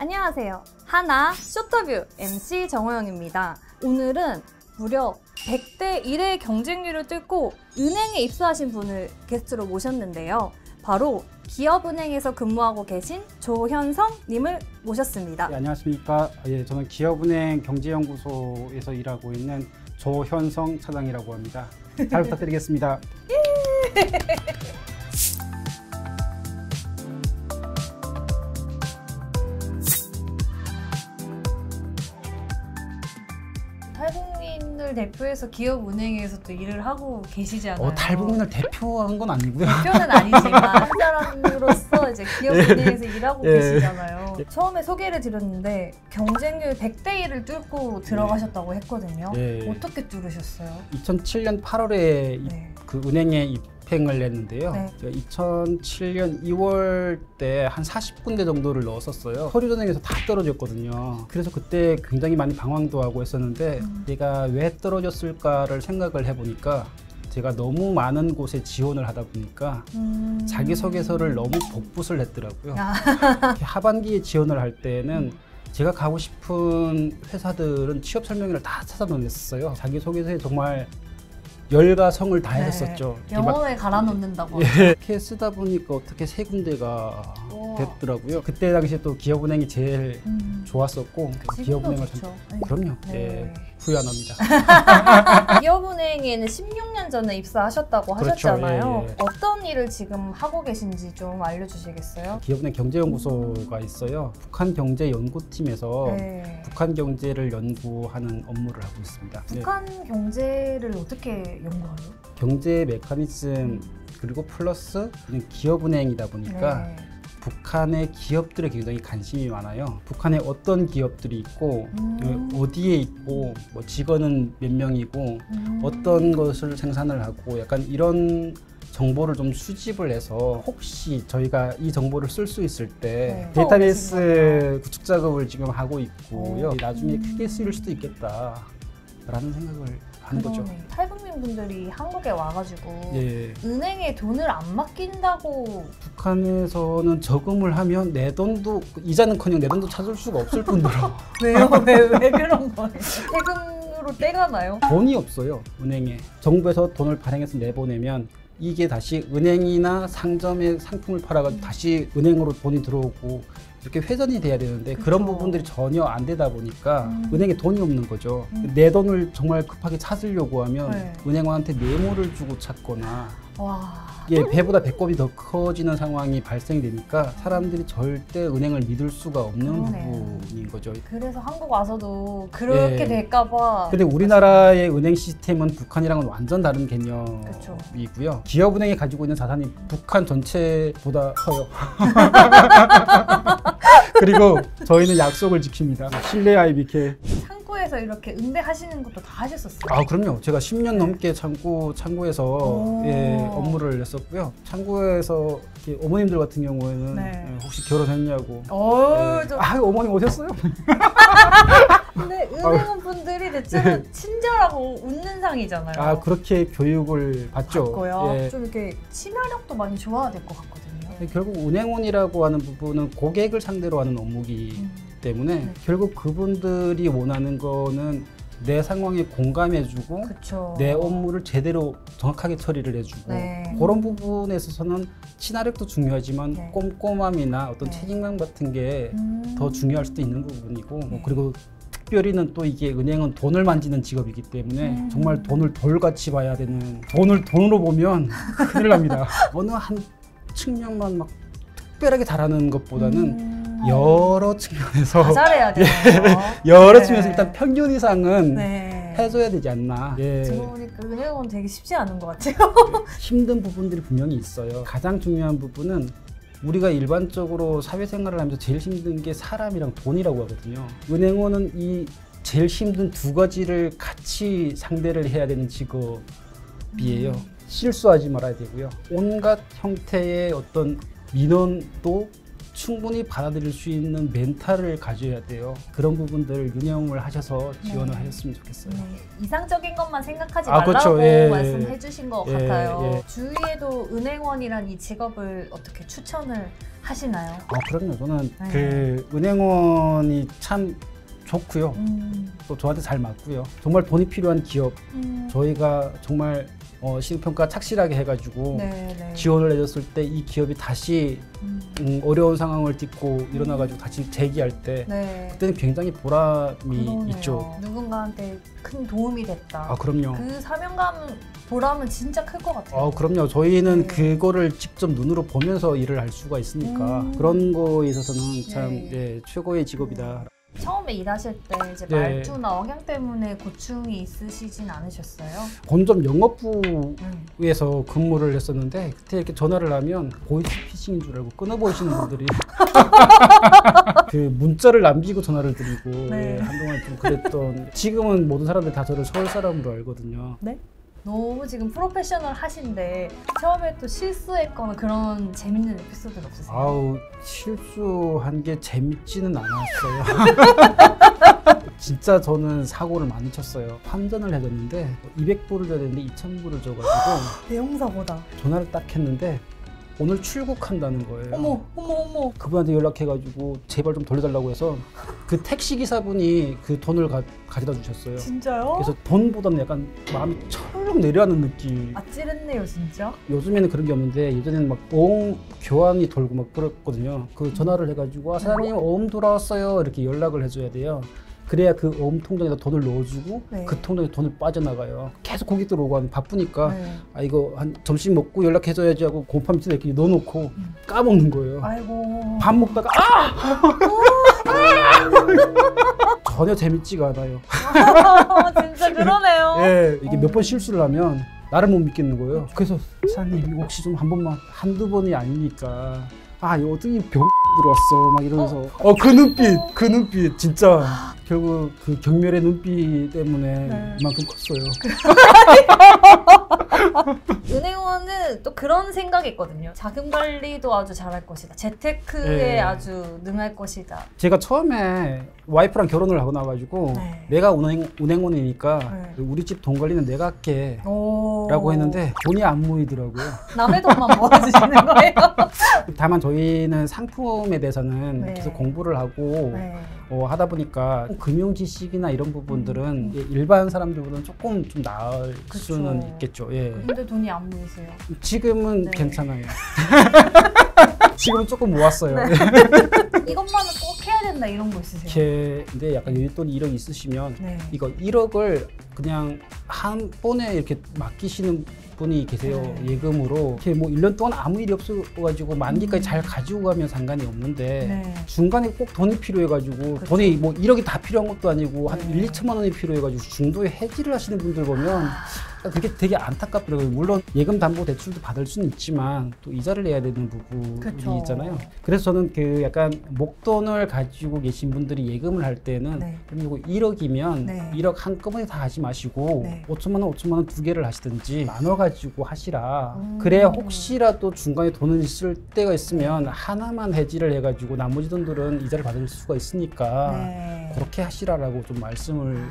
안녕하세요. 하나 쇼터뷰 MC 정호영입니다. 오늘은 무려 100대 1의 경쟁률을 뚫고 은행에 입사하신 분을 게스트로 모셨는데요. 바로 기업은행에서 근무하고 계신 조현성 님을 모셨습니다. 네, 안녕하십니까. 저는 기업은행 경제연구소에서 일하고 있는 조현성 차장이라고 합니다. 잘 부탁드리겠습니다. 탈북민을 대표해서 기업은행에서 또 일을 하고 계시잖아요. 탈북민을 대표한 건 아니고요. 대표는 아니지만 한 사람으로서 이제 기업은행에서 일하고 계시잖아요. 처음에 소개를 드렸는데 경쟁률 100대 1을 뚫고 들어가셨다고 했거든요. 어떻게 뚫으셨어요? 2007년 8월에 그 은행에 입행을 했는데요. 제가 2007년 2월 때 한 40군데 정도를 넣었었어요. 서류전형에서 다 떨어졌거든요. 그래서 그때 굉장히 많이 방황도 하고 했었는데 제가 왜 떨어졌을까를 생각을 해보니까 제가 너무 많은 곳에 지원을 하다 보니까 자기소개서를 너무 복붙을 했더라고요. 하반기에 지원을 할 때는 제가 가고 싶은 회사들은 취업 설명회를 다 찾아놓았어요. 자기소개서에 정말 열과 성을 다했었죠. 영어에 갈아 넣는다고. 이렇게 쓰다 보니까 어떻게 세 군데가 됐더라고요. 그때 당시에 또 기업은행이 제일 좋았었고 기업은행을 그럼요. 후회 안 합니다. 기업은행에는 16년 전에 입사하셨다고 하셨잖아요. 어떤 일을 지금 하고 계신지 좀 알려주시겠어요? 기업은행 경제연구소가 있어요. 북한경제연구팀에서 북한 경제를 연구하는 업무를 하고 있습니다. 북한 경제를 어떻게 연구해요? 경제 메커니즘 그리고 플러스 기업은행이다 보니까 북한의 기업들에 굉장히 관심이 많아요. 북한에 어떤 기업들이 있고 어디에 있고 뭐 직원은 몇 명이고 어떤 것을 생산을 하고 약간 이런 정보를 좀 수집을 해서 혹시 저희가 이 정보를 쓸 수 있을 때 데이터베이스 구축 작업을 지금 하고 있고요. 나중에 크게 쓰일 수도 있겠다 라는 생각을 하는 거죠. 탈북민 분들이 한국에 와가지고 은행에 돈을 안 맡긴다고. 북한에서는 저금을 하면 내 돈도 이자는커녕 내 돈도 찾을 수가 없을 뿐더러. 왜요? 왜 그런 거예요? 세금으로 떼가나요? 돈이 없어요. 은행에 정부에서 돈을 발행해서 내보내면 이게 다시 은행이나 상점에 상품을 팔아가지고 다시 은행으로 돈이 들어오고 이렇게 회전이 돼야 되는데 그런 부분들이 전혀 안 되다 보니까 은행에 돈이 없는 거죠. 내 돈을 정말 급하게 찾으려고 하면 은행원한테 메모를 주고 찾거나 배보다 배꼽이 더 커지는 상황이 발생되니까 사람들이 절대 은행을 믿을 수가 없는 부분인 거죠. 그래서 한국 와서도 그렇게 될까봐. 근데 우리나라의 은행 시스템은 북한이랑은 완전 다른 개념이고요. 기업은행이 가지고 있는 자산이 북한 전체보다 커요. 그리고 저희는 약속을 지킵니다. 신뢰 IBK. 창구에서 이렇게 응대하시는 것도 다 하셨었어요? 아, 그럼요. 제가 10년 넘게 창구에서 업무를 했었고요. 창구에서 어머님들 같은 경우에는 혹시 결혼했냐고. 어머님 오셨어요? 근데 은행원 분들이 대체로 친절하고 웃는 상이잖아요. 그렇게 교육을 받죠. 좀 이렇게 친화력도 많이 좋아야 될 것 같거든요. 결국 은행원이라고 하는 부분은 고객을 상대로 하는 업무이기 때문에 결국 그분들이 원하는 거는 내 상황에 공감해주고 내 업무를 제대로 정확하게 처리를 해주고 그런 부분에 있어서는 친화력도 중요하지만 꼼꼼함이나 어떤 책임감 같은 게 더 중요할 수도 있는 부분이고 그리고 특별히는 또 이게 은행은 돈을 만지는 직업이기 때문에 정말 돈을 돌같이 봐야 되는, 돈을 돈으로 보면 큰일 납니다. 어느 한 측면만 막 특별하게 잘하는 것보다는 여러 측면에서 잘해야 돼요. 여러 측면에서 일단 평균 이상은 해줘야 되지 않나. 들어보니까 은행원 되게 쉽지 않은 것 같아요. 힘든 부분들이 분명히 있어요. 가장 중요한 부분은 우리가 일반적으로 사회생활을 하면서 제일 힘든 게 사람이랑 돈이라고 하거든요. 은행원은 이 제일 힘든 두 가지를 같이 상대를 해야 되는 직업이에요. 실수하지 말아야 되고요. 온갖 형태의 어떤 민원도 충분히 받아들일 수 있는 멘탈을 가져야 돼요. 그런 부분들 유념을 하셔서 지원을 하셨으면 좋겠어요. 이상적인 것만 생각하지 말라고 그렇죠. 말씀해 주신 것 같아요. 주위에도 은행원이란 이 직업을 어떻게 추천을 하시나요? 그럼요. 저는 그 은행원이 참 좋고요. 또 저한테 잘 맞고요. 정말 돈이 필요한 기업, 저희가 정말 시행평가 착실하게 해가지고 지원을 해줬을 때 이 기업이 다시 어려운 상황을 딛고 일어나가지고 다시 재기할 때 그때는 굉장히 보람이 그러네요. 있죠. 누군가한테 큰 도움이 됐다. 그럼요. 그 사명감은 보람은 진짜 클 것 같아요. 그럼요. 저희는 그거를 직접 눈으로 보면서 일을 할 수가 있으니까 그런 거에 있어서는 참 최고의 직업이다. 처음에 일하실 때 이제 말투나 억양 때문에 고충이 있으시진 않으셨어요? 본점 영업부에서 근무를 했었는데 그때 이렇게 전화를 하면 보이스피싱인 줄 알고 끊어버리시는 분들이 그 문자를 남기고 전화를 드리고 한동안 좀 그랬던. 지금은 모든 사람들이 다 저를 서울 사람으로 알거든요. 네? 너무 지금 프로페셔널 하신데 처음에 또 실수했거나 그런 재밌는 에피소드는 없으세요? 실수한 게 재밌지는 않았어요. 진짜 저는 사고를 많이 쳤어요. 환전을 해줬는데 200불을 줘야 되는데 2000불을 줘가지고 대형사고다. 전화를 딱 했는데 오늘 출국한다는 거예요. 어머. 그분한테 연락해가지고 제발 좀 돌려달라고 해서 그 택시기사분이 그 돈을 가져다 주셨어요. 진짜요? 그래서 돈보다는 약간 마음이 철렁 내려앉는 느낌. 아찔했네요 진짜. 요즘에는 그런 게 없는데 예전에는 막 어음 교환이 돌고 막 그랬거든요. 그 전화를 해가지고 사장님 어음 돌아왔어요 이렇게 연락을 해줘야 돼요. 그래야 그 어음 통장에다 돈을 넣어주고 그 통장에 돈을 빠져나가요. 계속 고객들 오고 하면 바쁘니까 이거 한 점심 먹고 연락해줘야지 하고 곰팡이 밑에 이렇게 넣어놓고 까먹는 거예요. 아이고. 밥 먹다가 전혀 재밌지가 않아요. 진짜 그러네요. 이게 몇 번 실수를 하면 나를 못 믿겠는 거예요. 그래서 사장님 혹시 좀 한 번만, 한두 번이 아니니까 이거 어떻게 병 들어왔어 막 이러면서 그 눈빛 진짜 결국 그 경멸의 눈빛 때문에 이만큼 컸어요. 은행원은 또 그런 생각이 있거든요. 자금 관리도 아주 잘할 것이다. 재테크에 아주 능할 것이다. 제가 처음에 와이프랑 결혼을 하고 나가지고 내가 은행원이니까 우리 집 돈 관리는 내가 할게 라고 했는데 돈이 안 모이더라고요. 남의 돈만 모아주시는 거예요? 다만 저희는 상품에 대해서는 계속 공부를 하고 하다 보니까 금융 지식이나 이런 부분들은 일반 사람들보다는 조금 좀 나을 수는 있겠죠. 근데 돈이 안 모이세요? 지금은 괜찮아요. 지금은 조금 모았어요. 이것만은 꼭 해야 된다 이런 거 있으세요? 근데 약간 여윳돈이 1억 있으시면 이거 1억을 그냥 한 번에 이렇게 맡기시는 분이 계세요. 예금으로 이렇게 뭐 1년 동안 아무 일이 없어가지고 만기까지 잘 가지고 가면 상관이 없는데 중간에 꼭 돈이 필요해가지고 돈이 뭐 1억이 다 필요한 것도 아니고 한 1, 2천만 원이 필요해가지고 중도에 해지를 하시는 분들 보면 그게 되게 안타깝더라고요. 물론 예금 담보 대출도 받을 수는 있지만 또 이자를 내야 되는 부분이 있잖아요. 그래서 저는 그 약간 목돈을 가지고 계신 분들이 예금을 할 때는 그리고 1억이면 1억 한꺼번에 다 하지 마시고 5천만 원, 5천만 원 두 개를 하시든지 나눠 가지고 하시라. 그래야 혹시라도 중간에 돈을 쓸 때가 있으면 하나만 해지를 해가지고 나머지 돈들은 이자를 받을 수가 있으니까 그렇게 하시라라고 좀 말씀을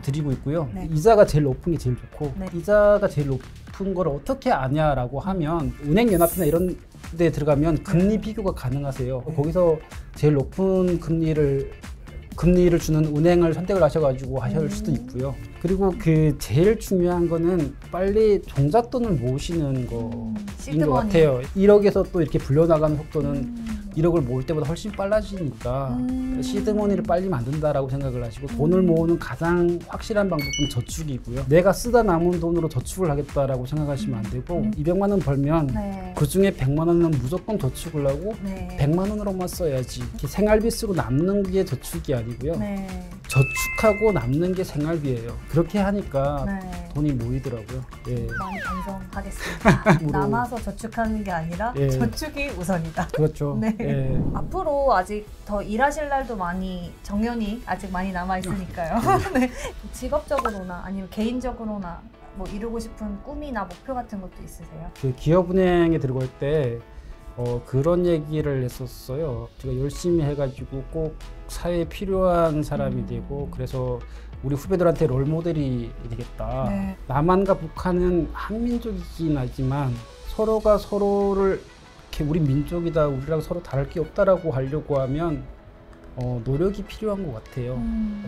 드리고 있고요. 이자가 제일 높은 게 제일 좋고 이자가 제일 높은 걸 어떻게 아냐라고 하면 은행연합이나 이런 데 들어가면 금리 비교가 가능하세요. 거기서 제일 높은 금리를 주는 은행을 선택을 하셔가지고 하실 수도 있고요. 그리고 그 제일 중요한 거는 빨리 종잣돈을 모으시는 거인 것 같아요. 1억에서 또 이렇게 불려나가는 속도는 1억을 모을 때보다 훨씬 빨라지니까 시드머니를 빨리 만든다라고 생각을 하시고 돈을 모으는 가장 확실한 방법은 저축이고요. 내가 쓰다 남은 돈으로 저축을 하겠다라고 생각하시면 안 되고 200만 원 벌면 그 중에 100만 원은 무조건 저축을 하고 100만 원으로만 써야지. 이렇게 생활비 쓰고 남는 게 저축이 아니고요. 저축하고 남는 게 생활비예요. 그렇게 하니까 돈이 모이더라고요. 많이 반성하겠습니다. 남아서 저축하는 게 아니라 저축이 우선이다. 그렇죠. 앞으로 아직 더 일하실 날도 많이 정년이 아직 많이 남아 있으니까요. 직업적으로나 아니면 개인적으로나 뭐 이루고 싶은 꿈이나 목표 같은 것도 있으세요? 그 기업은행에 들어갈 때 그런 얘기를 했었어요. 제가 열심히 해가지고 꼭 사회에 필요한 사람이 되고 그래서 우리 후배들한테 롤모델이 되겠다. 네. 남한과 북한은 한민족이긴 하지만 서로가 서로를 이렇게 우리 민족이다, 우리랑 서로 다를 게 없다라고 하려고 하면 노력이 필요한 것 같아요.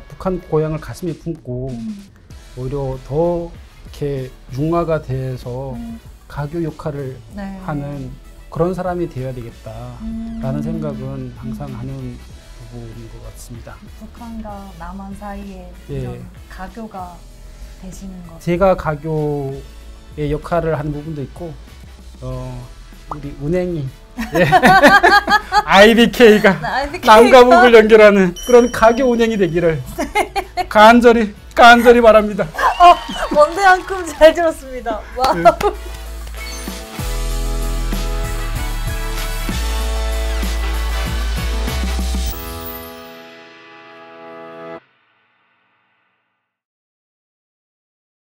북한 고향을 가슴에 품고 오히려 더 이렇게 융화가 돼서 가교 역할을 네. 하는 그런 사람이 되어야 되겠다라는 생각은 항상 하는 부분인 것 같습니다. 북한과 남한 사이에 예. 이런 가교가 되시는 거. 제가 가교의 역할을 하는 부분도 있고 우리 은행이 예. IBK가 남과 북을 연결하는 그런 가교 은행이 되기를 간절히 바랍니다. 먼데만큼 잘 들었습니다. 와.